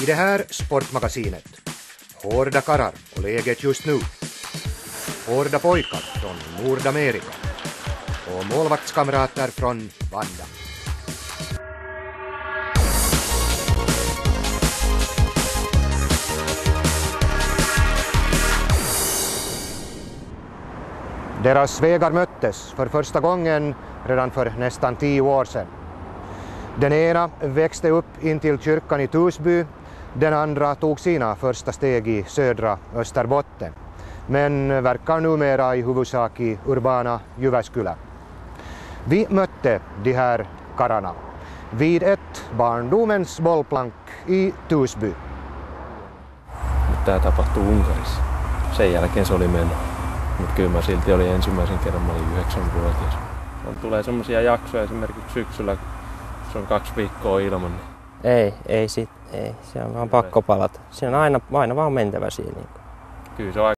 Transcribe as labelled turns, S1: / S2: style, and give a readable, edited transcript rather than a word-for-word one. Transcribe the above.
S1: I det här sportmagasinet, hårda karrar och läget just nu. Hårda pojkar från Nordamerika och målvaktskamrater från Vanda. Deras vägar möttes för första gången redan för nästan 10 år sedan. Den ena växte upp intill kyrkan i Torsby, den andra tog sina första steg i södra Österbotten, men verkar numera i huvudsak i urbana Jyväskylä. Vi mötte de här karlarna vid ett barndomens bollplank i Torsby.
S2: Tämä tapahtui Unkarissa. Sen jälkeen se oli mennyt. Mutta kyllä mä silti olin ensimmäisen kerran, mä olin 9-vuotias. Tulee semmoisia jaksoja esimerkiksi syksyllä, kun se on 2 viikkoa ilman.
S3: Ei, se on vaan pakko palata. Se on aina vaan mentävä siinä.
S2: Kyllä se on